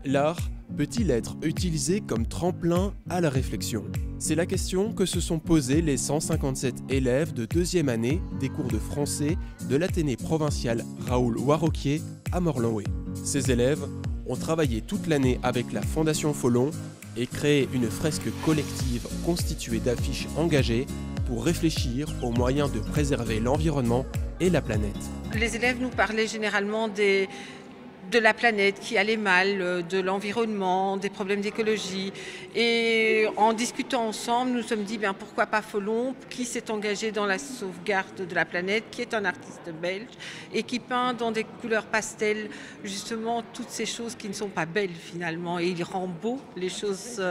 L'art peut-il être utilisé comme tremplin à la réflexion? C'est la question que se sont posées les 157 élèves de deuxième année des cours de français de l'Athénée provincial Raoul Warroquier à Morlanway. Ces élèves ont travaillé toute l'année avec la Fondation Folon et créé une fresque collective constituée d'affiches engagées pour réfléchir aux moyens de préserver l'environnement et la planète. Les élèves nous parlaient généralement de la planète qui allait mal, de l'environnement, des problèmes d'écologie. Et en discutant ensemble, nous nous sommes dit pourquoi pas Folon, qui s'est engagé dans la sauvegarde de la planète, qui est un artiste belge et qui peint dans des couleurs pastel justement toutes ces choses qui ne sont pas belles finalement. Et il rend beau les choses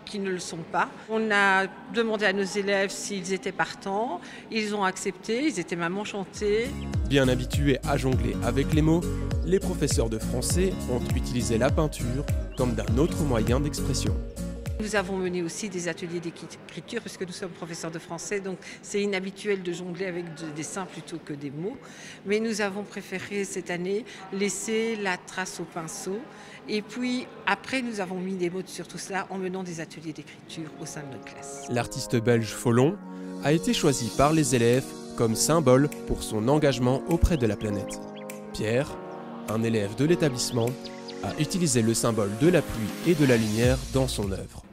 qui ne le sont pas. On a demandé à nos élèves s'ils étaient partants, ils ont accepté, ils étaient même enchantés. Bien habitués à jongler avec les mots, les professeurs de français ont utilisé la peinture comme d'un autre moyen d'expression. Nous avons mené aussi des ateliers d'écriture parce que nous sommes professeurs de français, donc c'est inhabituel de jongler avec des dessins plutôt que des mots. Mais nous avons préféré cette année laisser la trace au pinceau. Et puis après, nous avons mis des mots sur tout cela en menant des ateliers d'écriture au sein de notre classe. L'artiste belge Folon a été choisi par les élèves comme symbole pour son engagement auprès de la planète. Pierre, un élève de l'établissement, a utilisé le symbole de la pluie et de la lumière dans son œuvre.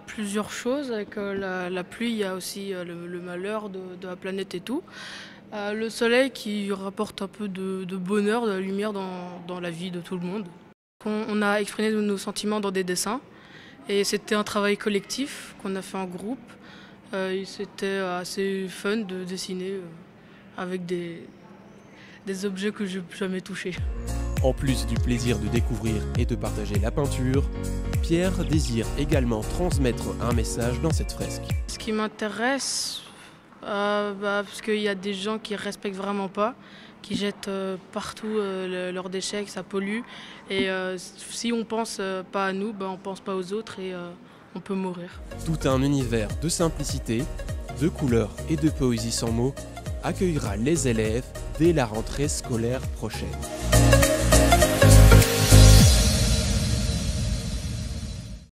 Plusieurs choses. Avec la pluie, il y a aussi le malheur de la planète et tout. Le soleil qui rapporte un peu de bonheur, de la lumière dans la vie de tout le monde. On a exprimé nos sentiments dans des dessins et c'était un travail collectif qu'on a fait en groupe. C'était assez fun de dessiner avec des objets que je n'ai jamais touchés. En plus du plaisir de découvrir et de partager la peinture, Pierre désire également transmettre un message dans cette fresque. Ce qui m'intéresse, parce qu'il y a des gens qui ne respectent vraiment pas, qui jettent partout leurs déchets, que ça pollue. Et si on ne pense pas à nous, on ne pense pas aux autres et on peut mourir. Tout un univers de simplicité, de couleurs et de poésie sans mots accueillera les élèves dès la rentrée scolaire prochaine.